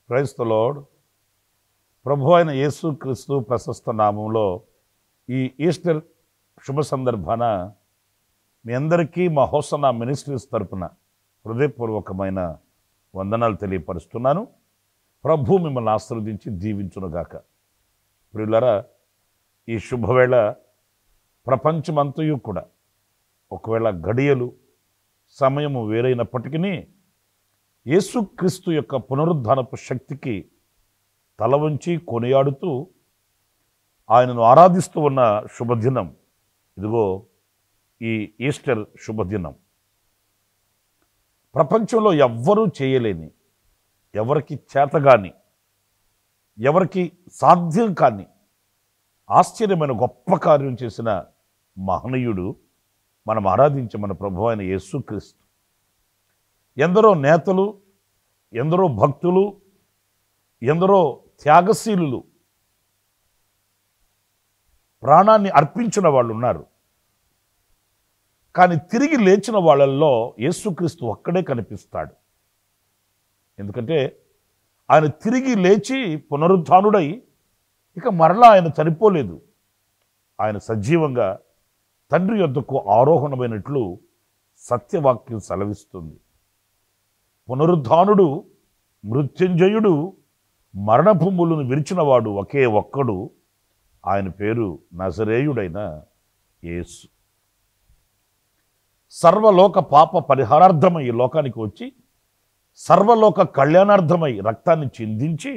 Praise the lord. ప్రభు అయిన యేసు క్రీస్తు ప్రశస్త నామంలో ఈ ఈస్టర్ శుభ సందర్భాన మీ అందరికీ మా హోసన్నా మినిస్ట్రీస్ తరపున హృదయపూర్వకమైన వందనాలు తెలియపరుస్తున్నాను. ప్రభు మిమ్మల్ని ఆశీర్వదించి దీవించునుగాక. ప్రియులారా, ఈ శుభవేళ ప్రపంచమంతయు కూడా ఒకవేళ గడియలు సమయము వేరైనప్పటికీ యేసుక్రీస్తు యొక్క పునరుద్ధానపు శక్తికి తల వంచి కొనియాడుతూ ఆయనను ఆరాధిస్తూ ఉన్న శుభదినం ఇదిగో ఈ ఈస్టర్ శుభదినం. ప్రపంచంలో ఎవ్వరూ చేయలేని, ఎవరికి చేతగాని, ఎవరికి సాధ్యం కాని ఆశ్చర్యమైన గొప్ప కార్యం చేసిన మహనీయుడు మనం ఆరాధించే మన ప్రభు అయిన యేసుక్రీస్తు. ఎందరో నేతలు, ఎందరో భక్తులు, ఎందరో త్యాగశీలులు ప్రాణాన్ని అర్పించిన వాళ్ళు ఉన్నారు. కానీ తిరిగి లేచిన వాళ్ళల్లో యేసుక్రీస్తు ఒక్కడే కనిపిస్తాడు. ఎందుకంటే ఆయన తిరిగి లేచి పునరుద్ధానుడై ఇక మరలా ఆయన చనిపోలేదు. ఆయన సజీవంగా తండ్రి యొద్దకు ఆరోహణమైనట్లు సత్యవాక్యం సెలవిస్తుంది. పునరుద్ధానుడు, మృత్యుంజయుడు, మరణభూములను విరిచినవాడు ఒకే ఒక్కడు. ఆయన పేరు నజరేయుడైన యేసు. సర్వలోక పాప పరిహారార్థమై ఈ లోకానికి వచ్చి సర్వలోక కళ్యాణార్థమై రక్తాన్ని చిందించి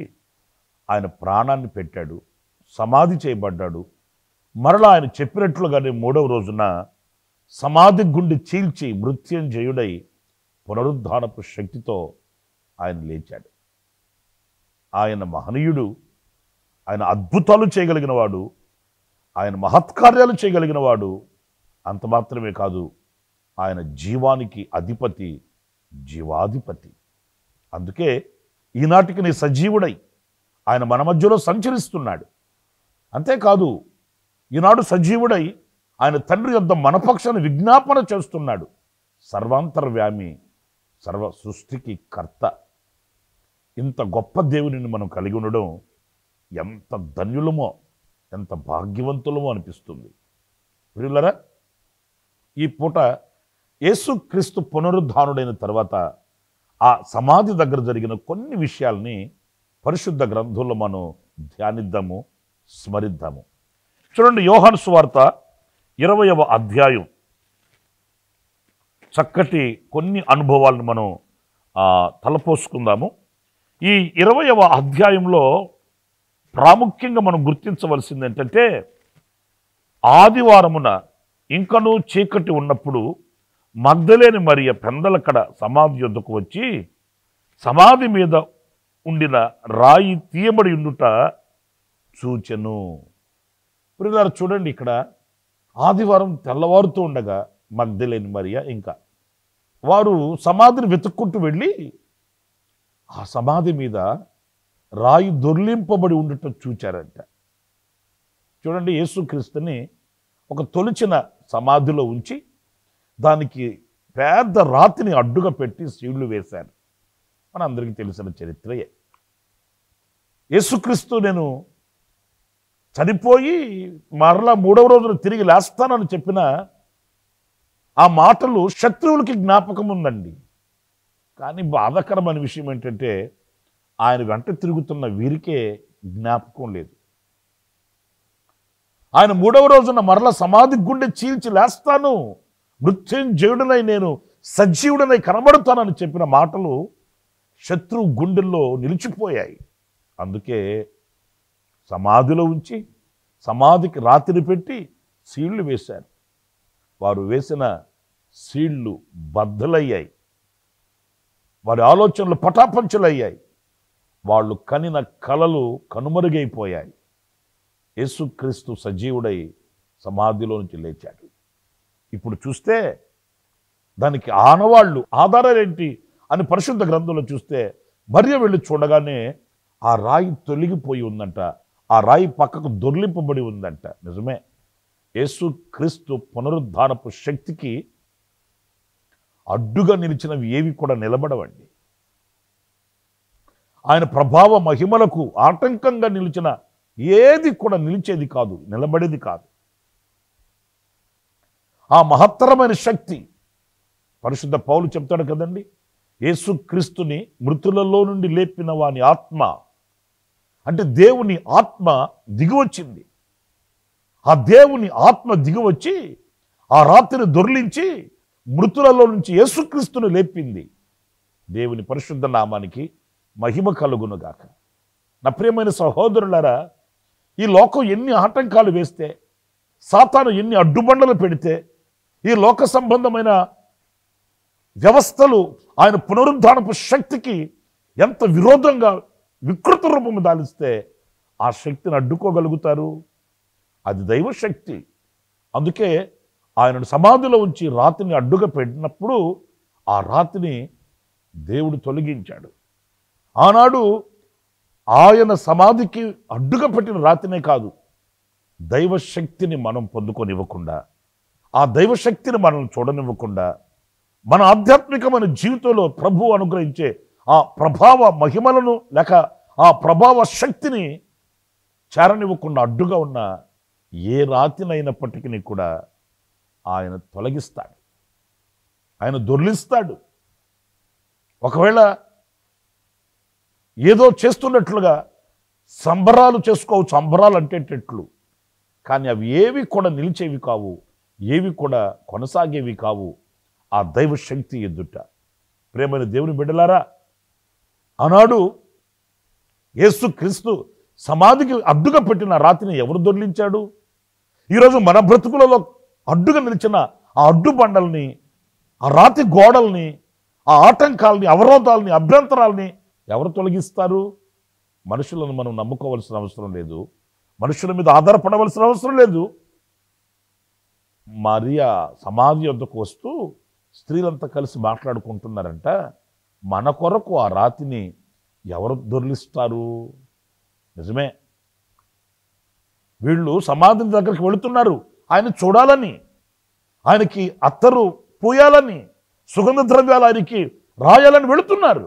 ఆయన ప్రాణాన్ని పెట్టాడు, సమాధి చేయబడ్డాడు. మరలా ఆయన చెప్పినట్లుగానే 3వ రోజున సమాధి గుండి చీల్చి మృత్యుంజయుడై పునరుద్ధానపు శక్తితో ఆయన లేచాడు. ఆయన మహనీయుడు, ఆయన అద్భుతాలు చేయగలిగిన వాడు, ఆయన మహత్కార్యాలు చేయగలిగిన వాడు. అంత మాత్రమే కాదు, ఆయన జీవానికి అధిపతి, జీవాధిపతి. అందుకే ఈనాటికి నీ సజీవుడై ఆయన మన మధ్యలో సంచరిస్తున్నాడు. అంతేకాదు, ఈనాడు సజీవుడై ఆయన తండ్రి యొద్ద మన పక్షాన విజ్ఞాపన చేస్తున్నాడు. సర్వాంతర్వ్యామి, సర్వ సృష్టికి కర్త. ఇంత గొప్ప దేవునిని మనం కలిగి ఉండడం ఎంత ధన్యులమో, ఎంత భాగ్యవంతులమో అనిపిస్తుంది. ప్రియులారా, ఈ పూట యేసుక్రీస్తు పునరుద్ధానుడైన తర్వాత ఆ సమాధి దగ్గర జరిగిన కొన్ని విషయాల్ని పరిశుద్ధ గ్రంథంలో మనం ధ్యానిద్దాము, స్మరిద్దాము. చూడండి, యోహాను సువార్త 20వ అధ్యాయం. చక్కటి కొన్ని అనుభవాలను మనం తలపోసుకుందాము. ఈ 20వ అధ్యాయంలో ప్రాముఖ్యంగా మనం గుర్తించవలసింది ఏంటంటే, ఆదివారమున ఇంకనూ చీకటి ఉన్నప్పుడు మగ్దలేని మరియ పెందలకడ సమాధి యొద్దకు వచ్చి సమాధి మీద ఉండిన రాయి తీయబడి ఉండుట చూచెను. ప్రియులారా, చూడండి, ఇక్కడ ఆదివారం తెల్లవారుతూ ఉండగా మగ్దలేని మరియ ఇంకా వారు సమాధిని వెతుక్కుంటూ వెళ్ళి ఆ సమాధి మీద రాయి దొర్లింపబడి ఉండటం చూచారంట. చూడండి, యేసుక్రీస్తుని ఒక తొలిచిన సమాధిలో ఉంచి దానికి పెద్ద రాతిని అడ్డుగా పెట్టి సీళ్లు వేశారు. మన అందరికీ తెలిసిన చరిత్రయే. యేసుక్రీస్తు నేను చనిపోయి మరలా 3వ రోజున తిరిగి లేస్తానని చెప్పిన ఆ మాటలు శత్రువులకి జ్ఞాపకం ఉందండి. కానీ బాధాకరమైన విషయం ఏంటంటే, ఆయన వెంట తిరుగుతున్న వీరికే జ్ఞాపకం లేదు. ఆయన 3వ రోజున మరల సమాధి గుండె చీల్చి లేస్తాను, మృత్యుంజయుడనై నేను సజీవుడనై కనబడుతానని చెప్పిన మాటలు శత్రువు గుండెల్లో నిలిచిపోయాయి. అందుకే సమాధిలో ఉంచి సమాధికి రాతిని పెట్టి సీళ్లు వేశారు. వారు వేసిన సీళ్లు బద్దలయ్యాయి. వారి ఆలోచనలు పటాపంచలయ్యాయి. వాళ్ళు కనిన కలలు కనుమరుగైపోయాయి. యేసుక్రీస్తు సజీవుడై సమాధిలో నుంచి లేచాడు. ఇప్పుడు చూస్తే దానికి ఆనవాళ్ళు, ఆధారాలేంటి అని పరిశుద్ధ గ్రంథంలో చూస్తే మరియ వెళ్ళి చూడగానే ఆ రాయి తొలగిపోయి ఉందంట. ఆ రాయి పక్కకు దొర్లింపబడి ఉందంట. నిజమే, యేసుక్రీస్తు పునరుద్ధానపు శక్తికి అడ్డుగా నిలిచినవి ఏవి కూడా నిలబడవండి. ఆయన ప్రభావ మహిమలకు ఆటంకంగా నిలిచిన ఏది కూడా నిలిచేది కాదు, నిలబడేది కాదు. ఆ మహత్తరమైన శక్తి పరిశుద్ధ పౌలు చెప్తాడు కదండి, యేసుక్రీస్తుని మృతులలో నుండి లేపిన వాని ఆత్మ, అంటే దేవుని ఆత్మ దిగివచ్చింది. ఆ దేవుని ఆత్మ దిగివచ్చి ఆ రాత్రిని దొర్లించి మృతులలో నుంచి యేసుక్రీస్తుని లేపింది. దేవుని పరిశుద్ధ నామానికి మహిమ కలుగునుగాక. నా ప్రియమైన సహోదరులారా, ఈ లోకం ఎన్ని ఆటంకాలు వేస్తే, సాతాను ఎన్ని అడ్డుబండలు పెడితే, ఈ లోక సంబంధమైన వ్యవస్థలు ఆయన పునరుద్ధానపు శక్తికి ఎంత విరోధంగా వికృత రూపము దాలిస్తే ఆ శక్తిని అడ్డుకోగలుగుతారు? అది దైవశక్తి. అందుకే ఆయనను సమాధిలో ఉంచి రాతిని అడ్డుగా పెట్టినప్పుడు ఆ రాతిని దేవుడు తొలగించాడు. ఆనాడు ఆయన సమాధికి అడ్డుగా పెట్టిన రాతినే కాదు, దైవశక్తిని మనం పొందుకొనివ్వకుండా, ఆ దైవశక్తిని మనం చూడనివ్వకుండా, మన ఆధ్యాత్మికమైన జీవితంలో ప్రభు అనుగ్రహించే ఆ ప్రభావ మహిమలను లేక ఆ ప్రభావ శక్తిని చేరనివ్వకుండా అడ్డుగా ఉన్న ఏ రాతినైనప్పటికీ కూడా ఆయన తొలగిస్తాడు, ఆయన దొర్లిస్తాడు. ఒకవేళ ఏదో చేస్తున్నట్లుగా సంబరాలు చేసుకోవచ్చు, సంబరాలు అంటేటట్లు, కానీ అవి ఏవి కూడా నిలిచేవి కావు, ఏవి కూడా కొనసాగేవి కావు ఆ దైవశక్తి ఎదుట. ప్రేమైన దేవుని బిడ్డలారా, ఆనాడు యేసుక్రీస్తు సమాధికి అడ్డుగా పెట్టిన రాతిని ఎవరు దొర్లించాడు? ఈరోజు మన బ్రతుకులలో అడ్డుగా నిలిచిన ఆ అడ్డు బండల్ని, ఆ రాతి గోడల్ని, ఆ ఆటంకాలని, అవరోధాలని, అభ్యంతరాలని ఎవరు తొలగిస్తారు? మనుషులను మనం నమ్ముకోవాల్సిన అవసరం లేదు, మనుషుల మీద ఆధారపడవలసిన అవసరం లేదు. మరియా సమాధి వద్దకు వస్తూ స్త్రీలంతా కలిసి మాట్లాడుకుంటున్నారంట, మన కొరకు ఆ రాతిని ఎవరు దొర్లిస్తారు? నిజమే, వీళ్ళు సమాధి దగ్గరికి వెళుతున్నారు ఆయన చూడాలని, ఆయనకి అత్తరు పూయాలని, సుగంధ ద్రవ్యాలు ఆయనకి రాయాలని వెళుతున్నారు.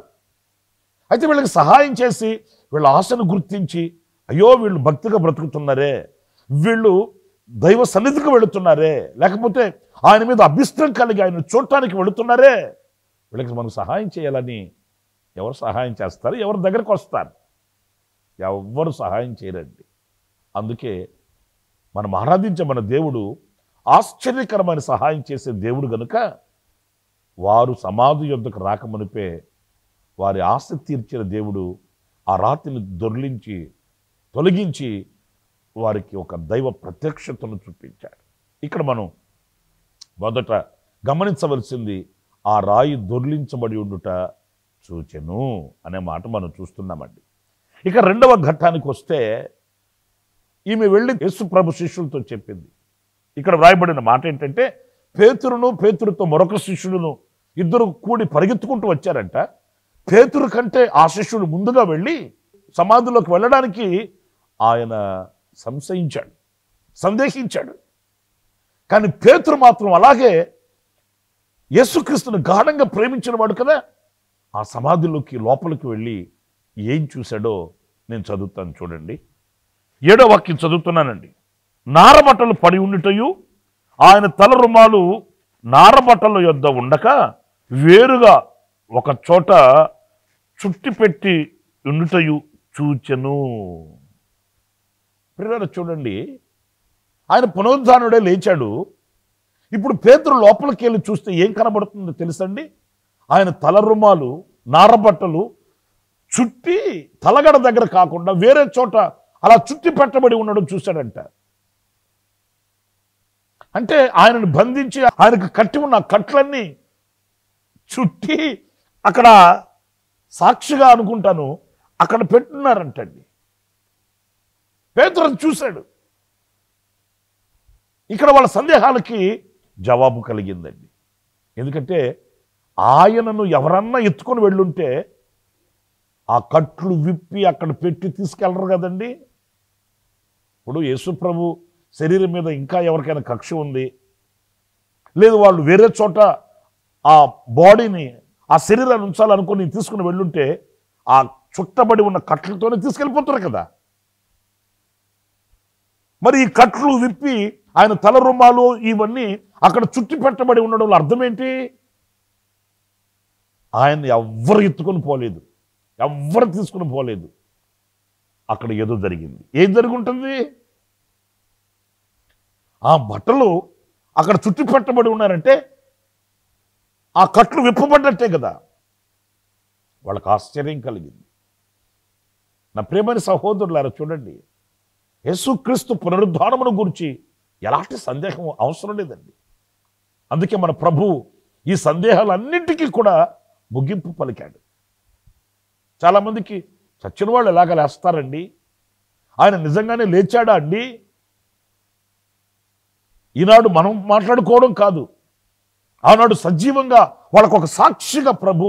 అయితే వీళ్ళకి సహాయం చేసి వీళ్ళ ఆశను గుర్తించి, అయ్యో వీళ్ళు భక్తిగా బ్రతుకుతున్నారే, వీళ్ళు దైవ సన్నిధికి వెళుతున్నారే, లేకపోతే ఆయన మీద అభిష్టం కలిగి ఆయన చూడటానికి వెళుతున్నారే, వీళ్ళకి మనకు సహాయం చేయాలని ఎవరు సహాయం చేస్తారు? ఎవరి దగ్గరకు వస్తారు? ఎవరు సహాయం చేయరండి. అందుకే మనం ఆరాధించే మన దేవుడు ఆశ్చర్యకరమైన సహాయం చేసే దేవుడు గనుక వారు సమాధి యొద్దకు రాకమునిపే వారి ఆశ తీర్చిన దేవుడు ఆ రాతిని దొర్లించి తొలగించి వారికి ఒక దైవ ప్రత్యక్షతను చూపించాడు. ఇక్కడ మనం మొదట గమనించవలసింది, ఆ రాయి దొర్లించబడి ఉండుట చూచెను అనే మాట మనం చూస్తున్నామండి. ఇక రెండవ ఘట్టానికి వస్తే, ఈమె వెళ్ళి యేసు ప్రభు శిష్యులతో చెప్పింది. ఇక్కడ వ్రాయబడిన మాట ఏంటంటే, పేతురుతో మరొక శిష్యుడును ఇద్దరు కూడి పరిగెత్తుకుంటూ వచ్చారంట. పేతురు కంటే ఆ శిష్యుడు ముందుగా వెళ్ళి సమాధిలోకి వెళ్ళడానికి ఆయన సందేహించాడు. కానీ పేతురు మాత్రం అలాగే యేసుక్రీస్తును గాఢంగా ప్రేమించిన వాడు కదా, ఆ సమాధిలోకి లోపలికి వెళ్ళి ఏం చూశాడో నేను చదువుతాను చూడండి. 7వ వాక్యం చదువుతున్నానండి. నారబట్టలు పడి ఉండుటయు ఆయన తల రుమాలు నారబట్టల యొద్ద ఉండక వేరుగా ఒక చోట చుట్టిపెట్టి ఉండుటయు చూచెను. ప్రియులారా చూడండి, ఆయన పునరుద్ధానుడే లేచాడు. ఇప్పుడు పేతురు లోపలికి వెళ్ళి చూస్తే ఏం కనబడుతుందో తెలుసండి? ఆయన తల రుమాలు నారబట్టలు చుట్టి తలగడ దగ్గర కాకుండా వేరే చోట అలా చుట్టి పెట్టబడి ఉండడం చూశాడంట. అంటే ఆయనను బంధించి ఆయనకు కట్టి ఉన్న కట్లన్నీ చుట్టి అక్కడ సాక్షిగా అనుకుంటాను అక్కడ పెట్టున్నారంటండి. పేతురు చూశాడు. ఇక్కడ వాళ్ళ సందేహాలకి జవాబు కలిగిందండి. ఎందుకంటే ఆయనను ఎవరన్నా ఎత్తుకొని వెళ్ళుంటే ఆ కట్లు విప్పి అక్కడ పెట్టి తీసుకెళ్ళరు కదండి. ఇప్పుడు యేసుప్రభు శరీరం మీద ఇంకా ఎవరికైనా కక్ష ఉంది, లేదు వాళ్ళు వేరే చోట ఆ బాడీని ఆ శరీరాన్ని ఉంచాలనుకుని తీసుకుని వెళ్ళుంటే ఆ చుట్టబడి ఉన్న కట్లతోనే తీసుకెళ్ళిపోతారు కదా. మరి ఈ కట్లు విప్పి ఆయన తల రుమాలు ఇవన్నీ అక్కడ చుట్టి పెట్టబడి ఉండడంలో అర్థం ఏంటి? ఆయన్ని ఎవ్వరు ఎత్తుకొని పోలేదు, ఎవ్వరు తీసుకుని పోలేదు. అక్కడ ఏదో జరిగింది. ఏం జరిగి ఉంటుంది? ఆ బట్టలు అక్కడ చుట్టి పెట్టబడి ఉన్నారంటే ఆ కట్లు విప్పబడ్డట్టే కదా. వాళ్ళకి ఆశ్చర్యం కలిగింది. నా ప్రియమైన సహోదరులారా, చూడండి, యేసుక్రీస్తు పునరుద్ధానమును గురించి ఎలాంటి సందేహం అవసరం లేదండి. అందుకే మన ప్రభు ఈ సందేహాలన్నింటికీ కూడా ముగింపు పలికాడు. చాలామందికి చచ్చిన వాళ్ళు ఎలాగ లేస్తారండి, ఆయన నిజంగానే లేచాడా అండి? ఈనాడు మనం మాట్లాడుకోవడం కాదు, ఆనాడు సజీవంగా వాళ్ళకు ఒక సాక్షిగా ప్రభు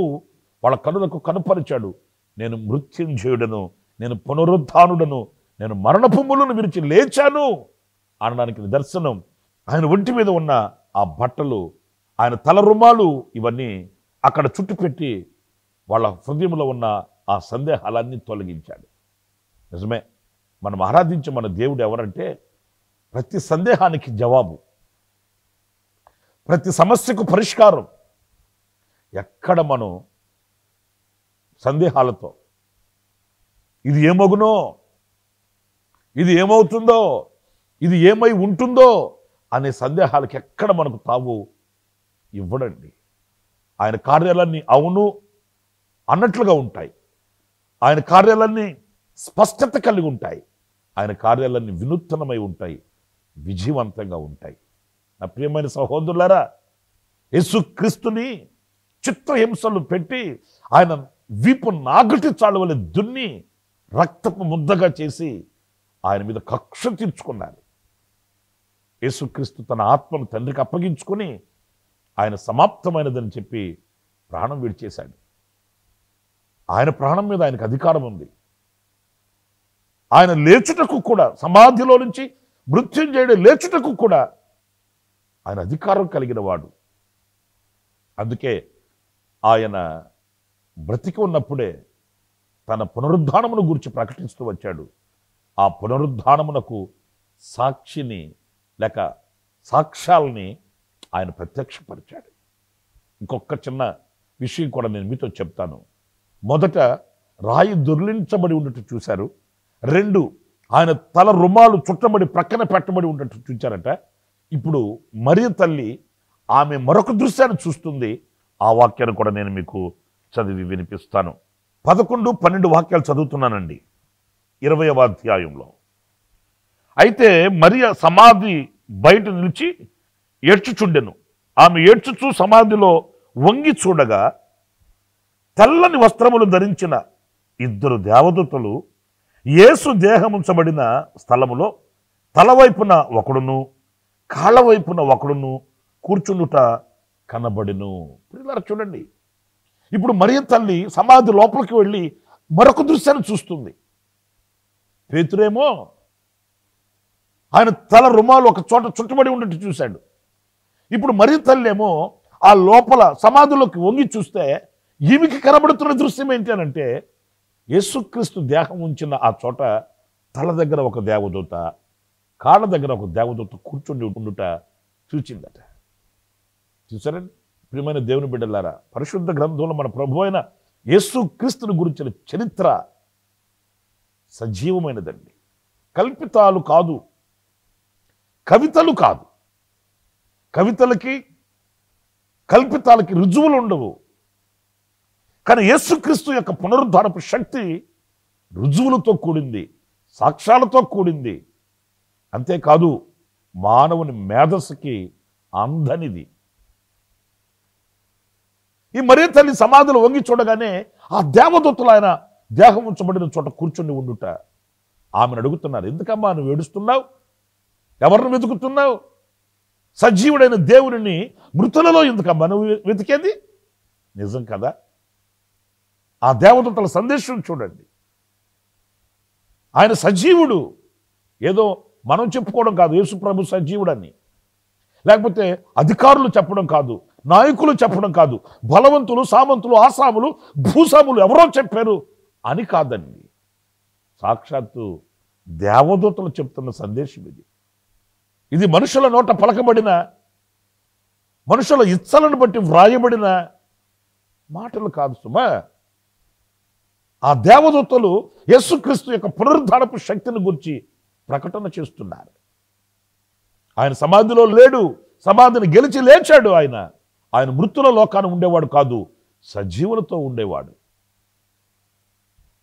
వాళ్ళ కనులకు కనుపరిచాడు. నేను మృత్యుంజయుడను, నేను పునరుద్ధానుడను, నేను మరణపు ముళ్ళను విరిచి లేచాను అనడానికి నిదర్శనం ఆయన ఒంటి మీద ఉన్న ఆ బట్టలు, ఆయన తల రుమాలు, ఇవన్నీ అక్కడ చుట్టుపెట్టి వాళ్ళ హృదయంలో ఉన్న ఆ సందేహాలన్నీ తొలగించాడు. నిజమే, మనం ఆరాధించే మన దేవుడు ఎవరంటే ప్రతి సందేహానికి జవాబు, ప్రతి సమస్యకు పరిష్కారం. ఎక్కడ మనం సందేహాలతో ఇది ఏమగునో, ఇది ఏమవుతుందో, ఇది ఏమై ఉంటుందో అనే సందేహాలకి ఎక్కడ మనకు తావు ఇవ్వడండి. ఆయన కార్యాలన్నీ అవును అన్నట్లుగా ఉంటాయి. ఆయన కార్యాలన్నీ స్పష్టత కలిగి ఉంటాయి. ఆయన కార్యాలన్నీ వినూత్నమై ఉంటాయి, విజయవంతంగా ఉంటాయి. నా ప్రియమైన సహోదరులారా, యేసుక్రీస్తుని చిత్రహింసలు పెట్టి ఆయన వీపు నాగటి చాలువలే దున్ని రక్తపు ముద్దగా చేసి ఆయన మీద కక్ష తీర్చుకున్నారు. యేసుక్రీస్తు తన ఆత్మను తండ్రికి అప్పగించుకొని ఆయన సమాప్తమైనదని చెప్పి ప్రాణం విడిచేశాడు. ఆయన ప్రాణం మీద ఆయనకు అధికారం ఉంది. ఆయన లేచుటకు కూడా, సమాధిలో నుంచి మృత్యుంజయుడు లేచుటకు కూడా ఆయన అధికారం కలిగిన వాడు. అందుకే ఆయన బ్రతికి ఉన్నప్పుడే తన పునరుద్ధానమును గురించి ప్రకటిస్తూ వచ్చాడు. ఆ పునరుద్ధానమునకు సాక్షిని లేక సాక్ష్యాలని ఆయన ప్రత్యక్షపరిచాడు. ఇంకొక చిన్న విషయం కూడా నేను మీతో చెప్తాను. మొదట రాయి దొర్లించబడి ఉన్నట్టు చూశారు. 2, ఆయన తల రుమాలు చుట్టబడి ప్రక్కన పెట్టబడి ఉన్నట్టు చూచారట. ఇప్పుడు మరియ తల్లి ఆమె మరొక దృశ్యాన్ని చూస్తుంది. ఆ వాక్యాన్ని కూడా నేను మీకు చదివి వినిపిస్తాను. 11, 12 వాక్యాలు చదువుతున్నానండి 20వ అధ్యాయంలో. అయితే మరియ సమాధి బయట నిలిచి ఏడ్చుచుండెను. ఆమె ఏడ్చుచూ సమాధిలో వంగి చూడగా తెల్లని వస్త్రములు ధరించిన 2 దేవదూతలు యేసు దేహముంచబడిన స్థలములో తలవైపున ఒకడును కాళ్ళ వైపున ఒకడును కూర్చుండుట కనబడిను. పిల్లలు చూడండి, ఇప్పుడు మరియ తల్లి సమాధి లోపలికి వెళ్ళి మరొక దృశ్యాన్ని చూస్తుంది. పేతురేమో ఆయన తల రుమాలు ఒక చోట చుట్టబడి ఉన్నట్టు చూశాడు. ఇప్పుడు మరియ తల్లి ఏమో ఆ లోపల సమాధిలోకి వంగి చూస్తే ఈమెకి కనబడుతున్న దృశ్యం ఏంటి అనంటే, యేసుక్రీస్తు దేహం ఉంచిన ఆ చోట తల దగ్గర ఒక దేవదూత, కాళ్ళ దగ్గర ఒక దేవదూత కూర్చుండి ఉండుట చూచిందట. చూసారండి ప్రియమైన దేవుని బిడ్డలారా, పరిశుద్ధ గ్రంథంలో మన ప్రభు అయిన యేసుక్రీస్తుని గురించిన చరిత్ర సజీవమైనదండి. కల్పితాలు కాదు, కవితలు కాదు. కవితలకి కల్పితాలకి రుజువులు ఉండవు. కానీ యేసుక్రీస్తు యొక్క పునరుద్ధారపు శక్తి రుజువులతో కూడింది, సాక్ష్యాలతో కూడింది. అంతేకాదు మానవుని మేధస్సుకి అందనిది. ఈ మరియ తల్లి సమాధిలో వంగి చూడగానే ఆ దేవదూతలు ఆయన దేహం ఉంచబడిన చోట కూర్చుని ఉండుట. ఆమెను అడుగుతున్నారు, ఎందుకమ్మా నువ్వు ఏడుస్తున్నావు? ఎవరిని వెతుకుతున్నావు? సజీవుడైన దేవుడిని మృతులలో ఎందుకమ్మా నువ్వు వెతికేది? నిజం కదా? ఆ దేవదూతల సందేశం చూడండి. ఆయన సజీవుడు. ఏదో మనం చెప్పుకోవడం కాదు యేసు ప్రభు సజీవుడని, లేకపోతే అధికారులు చెప్పడం కాదు, నాయకులు చెప్పడం కాదు, బలవంతులు, సామంతులు, ఆసాములు, భూసాములు ఎవరో చెప్పారు అని కాదండి. సాక్షాత్తు దేవదూతలు చెప్తున్న సందేశం ఇది. ఇది మనుషుల నోట పలకబడిన, మనుషుల ఇచ్చలను బట్టి వ్రాయబడిన మాటలు కాదు సుమా. ఆ దేవదూతలు యేసుక్రీస్తు యొక్క పునరుద్ధానపు శక్తిని గురించి ప్రకటన చేస్తున్నారు. ఆయన సమాధిలో లేడు, సమాధిని గెలిచి లేచాడు. ఆయన మృతుల లోకాన ఉండేవాడు కాదు, సజీవులతో ఉండేవాడు.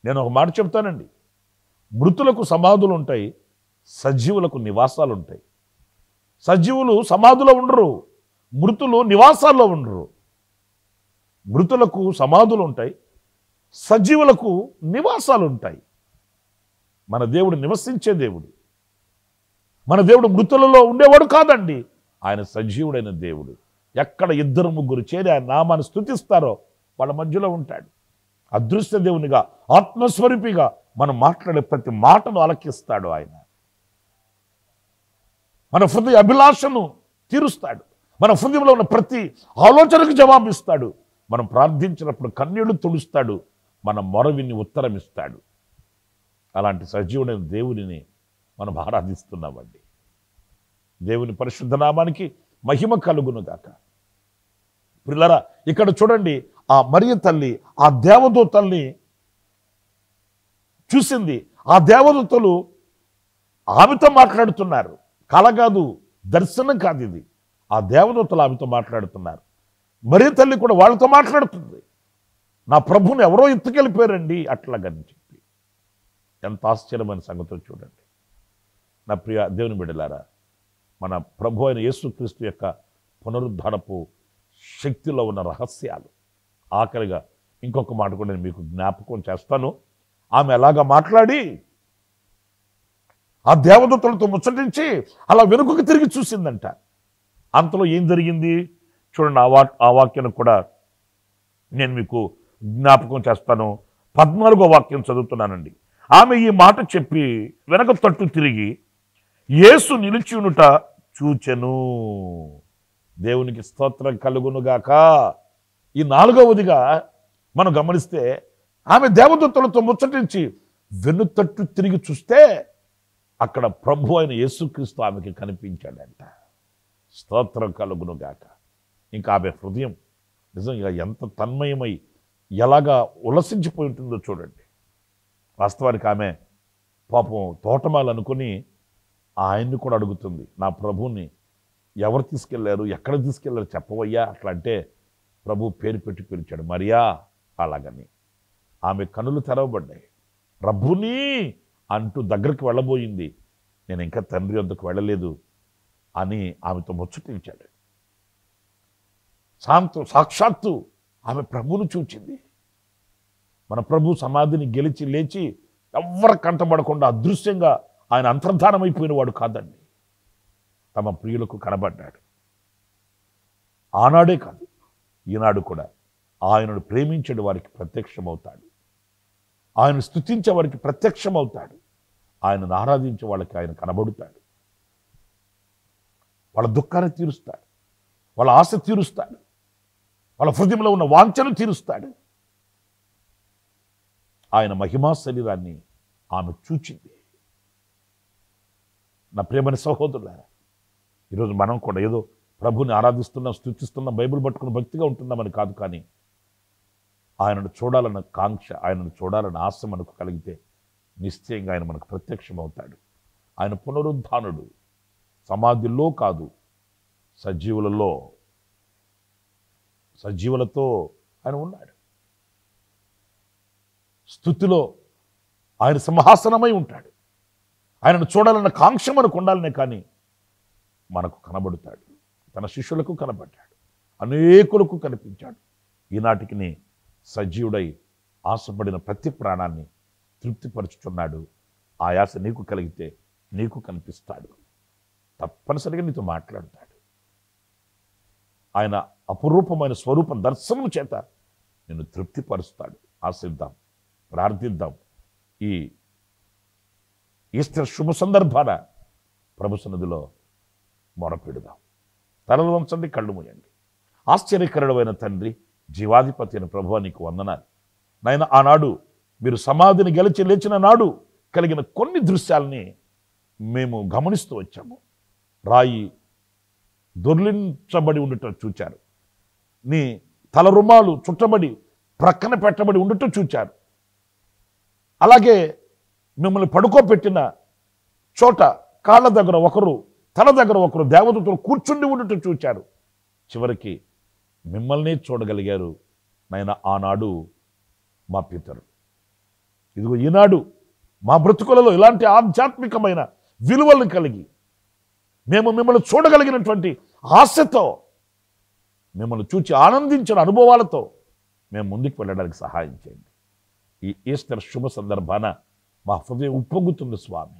నేను ఒక మాట చెప్తానండి, మృతులకు సమాధులు ఉంటాయి, సజీవులకు నివాసాలు ఉంటాయి. సజీవులు సమాధిలో ఉండరు, మృతులు నివాసాల్లో ఉండరు. మృతులకు సమాధులు ఉంటాయి, సజీవులకు నివాసాలు ఉంటాయి. మన దేవుడు నివసించే దేవుడు. మన దేవుడు మృతులలో ఉండేవాడు కాదండి, ఆయన సజీవుడైన దేవుడు. ఎక్కడ ఇద్దరు ముగ్గురు చేరి ఆయన నామాన్ని స్తుతిస్తారో వాళ్ళ మధ్యలో ఉంటాడు. అదృశ్య దేవునిగా, ఆత్మస్వరూపిగా మనం మాట్లాడే ప్రతి మాటను ఆలకిస్తాడు ఆయన. మన హృదయ అభిలాషను తీరుస్తాడు. మన హృదయంలో ఉన్న ప్రతి ఆలోచనకు జవాబిస్తాడు. మనం ప్రార్థించినప్పుడు కన్నీళ్లు తుడుస్తాడు. మన మొర విని ఉత్తరం ఇస్తాడు. అలాంటి సజీవుడైన దేవుడిని మనం ఆరాధిస్తున్నామండి. దేవుని పరిశుద్ధ నామానికి మహిమ కలుగునుగాక. పిల్లరా, ఇక్కడ చూడండి, ఆ మరియ తల్లి ఆ దేవదూతల్ని చూసింది. ఆ దేవదూతలు ఆమెతో మాట్లాడుతున్నారు. కల కాదు, దర్శనం కాదు ఇది. ఆ దేవదూతలు ఆమెతో మాట్లాడుతున్నారు. మరియ తల్లి కూడా వాళ్ళతో మాట్లాడుతుంది. నా ప్రభుని ఎవరో ఎత్తుకెళ్ళిపోయారండి అట్లాగని చెప్పి. ఎంత ఆశ్చర్యమైన సంగతో చూడండి. నా ప్రియ దేవుని బిడ్డలారా, మన ప్రభు అయిన యేసుక్రీస్తు యొక్క పునరుద్ధానపు శక్తిలో ఉన్న రహస్యాలు. ఆఖరిగా ఇంకొక మాట కూడా నేను మీకు జ్ఞాపకం చేస్తాను. ఆమె ఎలాగా మాట్లాడి ఆ దేవదూతలతో ముచ్చటించి అలా వెనుకకు తిరిగి చూసిందంట. అంతలో ఏం జరిగింది చూడండి. ఆ వాక్యాన్ని కూడా నేను మీకు జ్ఞాపకం చేస్తాను. 14వ వాక్యం చదువుతున్నానండి. ఆమె ఈ మాట చెప్పి వెనక తట్టు తిరిగి యేసు నిలిచి ఉండుట చూచెను. దేవునికి స్తోత్రం కలుగునుగాక. ఈ 4వదిగా మనం గమనిస్తే ఆమె దేవదూతలతో ముచ్చటించి వెనుతట్టు తిరిగి చూస్తే అక్కడ ప్రభు అయిన యేసుక్రీస్తు ఆమెకి కనిపించాడంట. స్తోత్రం కలుగునుగాక. ఇంకా ఆమె హృదయం నిజంగా ఎంత తన్మయమై ఎలాగా ఉల్లసించిపోయి ఉంటుందో చూడండి. వాస్తవానికి ఆమె పాపం తోటమాలు అనుకుని ఆయన్ని కూడా అడుగుతుంది, నా ప్రభువుని ఎవరు తీసుకెళ్లారు, ఎక్కడ తీసుకెళ్లారు చెప్పవయ్యా అట్లా. అంటే ప్రభు పేరు పెట్టి పిలిచాడు, మరియా అలాగని. ఆమె కనులు తెరవబడ్డాయి. రబ్బునీ అంటూ దగ్గరికి వెళ్ళబోయింది. నేను ఇంకా తండ్రి వద్దకు వెళ్ళలేదు అని ఆమెతో ముచ్చటించాడు. సాక్షాత్తు ఆమె ప్రభువును చూచింది. మన ప్రభు సమాధిని గెలిచి లేచి ఎవ్వరు కంటబడకుండా అదృశ్యంగా ఆయన అంతర్ధానమైపోయిన వాడు కాదండి. తమ ప్రియులకు కనబడ్డాడు. ఆనాడే కాదు, ఈనాడు కూడా ఆయనను ప్రేమించే వారికి ప్రత్యక్షమవుతాడు. ఆయన స్తుతించే వారికి ప్రత్యక్షమవుతాడు. ఆయనను ఆరాధించే వాళ్ళకి ఆయన కనబడుతాడు. వాళ్ళ దుఃఖాన్ని తీరుస్తాడు, వాళ్ళ ఆశ తీరుస్తాడు, వాళ్ళ హృదయంలో ఉన్న వాంఛను తీరుస్తాడు. ఆయన మహిమా శరీరాన్ని ఆమె చూచింది. నా ప్రియమైన సహోదరులారా, ఈరోజు మనం కూడా ఏదో ప్రభుని ఆరాధిస్తున్నాం, స్తుతిస్తున్నాం, బైబిల్ పట్టుకుని భక్తిగా ఉంటున్నామని కాదు, కానీ ఆయనను చూడాలన్న కాంక్ష, ఆయనను చూడాలన్న ఆశ మనకు కలిగితే నిశ్చయంగా ఆయన మనకు ప్రత్యక్షమవుతాడు. ఆయన పునరుద్ధానుడు. సమాధిలో కాదు, సజీవులతో ఆయన ఉన్నాడు. స్తుతిలో ఆయన సింహాసనమై ఉంటాడు. ఆయనను చూడాలన్న కాంక్ష మనకు ఉండాలనే, కానీ మనకు కనబడుతాడు. తన శిష్యులకు కనబడ్డాడు, అనేకులకు కనిపించాడు. ఈనాటికి సజీవుడై ఆశపడిన ప్రతి ప్రాణాన్ని తృప్తిపరుచుచున్నాడు. ఆయాస నీకు కలిగితే నీకు కనిపిస్తాడు, తప్పనిసరిగా నీతో మాట్లాడతాడు. ఆయన అపురూపమైన స్వరూపం దర్శనము చేత నిన్ను తృప్తిపరుస్తాడు. ఆశిద్దాం, ప్రార్థిద్దాం. ఈ ఈస్టర్ శుభ సందర్భాన ప్రభు సన్నిధిలో మొరపెడుదాం. తలలు వంచండి, కళ్ళు మూయండి. ఆశ్చర్యకరుడమైన తండ్రి, జీవాధిపతి అయిన ప్రభువా, నీకు వందనాలు నాయన. ఆనాడు మీరు సమాధిని గెలిచి లేచిన నాడు కలిగిన కొన్ని దృశ్యాలని మేము గమనిస్తూ వచ్చాము. రాయి దొర్లించబడి ఉండటం చూచారు, నీ తల రుమాలు చుట్టబడి ప్రక్కన పెట్టబడి ఉండటం చూచారు. అలాగే మిమ్మల్ని పడుకోబెట్టిన చోట కాళ్ళ దగ్గర ఒకరు, తల దగ్గర ఒకరు దేవదూతలు కూర్చుండి ఉండటం చూచారు. చివరికి మిమ్మల్ని చూడగలిగారు నాయన ఆనాడు మా పితరు. ఇదిగో ఈనాడు మా బ్రతుకులలో ఇలాంటి ఆధ్యాత్మికమైన విలువలను కలిగి మేము మిమ్మల్ని చూడగలిగినటువంటి ఆశతో, మిమ్మల్ని చూచి ఆనందించిన అనుభవాలతో మేము ముందుకు వెళ్ళడానికి సహాయం చేయండి. ఈ ఈస్టర్ శుభ సందర్భాన మా హృదయం ఉప్పొంగుతుంది స్వామి.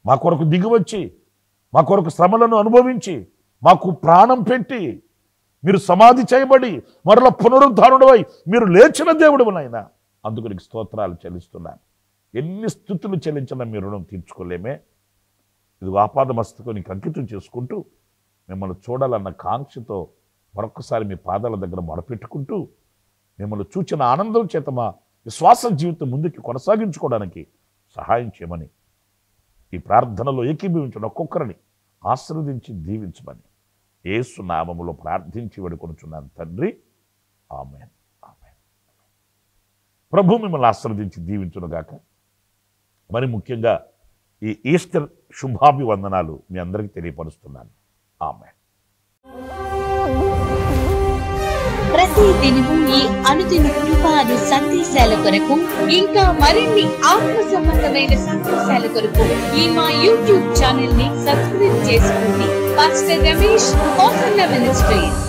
మా కొరకు దిగివచ్చి, మా కొరకు శ్రమలను అనుభవించి, మాకు ప్రాణం పెట్టి, మీరు సమాధి చేయబడి మరల పునరుద్ధారుడవై మీరు లేచిన దేవుడు నాయన. అందుకు నీకు స్తోత్రాలు చెల్లిస్తున్నాను. ఎన్ని స్తుతులు చెల్లించినా మీ రుణం తీర్చుకోలేమే. ఇది ఆపాద మస్తకు నీకు అంకితం చేసుకుంటూ, మిమ్మల్ని చూడాలన్న కాంక్షతో మరొకసారి మీ పాదాల దగ్గర మొరపెట్టుకుంటూ, మిమ్మల్ని చూచిన ఆనందం చేత మా విశ్వాస జీవితం ముందుకు కొనసాగించుకోవడానికి సహాయం చేయమని, ఈ ప్రార్థనలో ఏకీభవించిన ఒక్కొక్కరిని ఆశీర్వదించి దీవించమని యేసు నామములో ప్రార్థించి వేడుకొనుచున్నాను తండ్రి. ఆమేన్, ఆమేన్. ప్రభు మిమ్మల్ని ఆశీర్వదించి దీవించునుగాక. మరి ముఖ్యంగా ఈ ఈస్టర్ శుభాభివందనాలు మీ అందరికీ తెలియపరుస్తున్నాను. ఆమేన్. ప్రతి దినము ఈ అనుదిన కృపాను సందేశాల కొరకు, ఇంకా మరిన్ని ఆత్మ సంబంధమైన సందేశాల కొరకు ఈ మా యూట్యూబ్ ఛానల్ ని సబ్స్క్రైబ్ చేసుకోండి. Pastor Ramesh, ministries.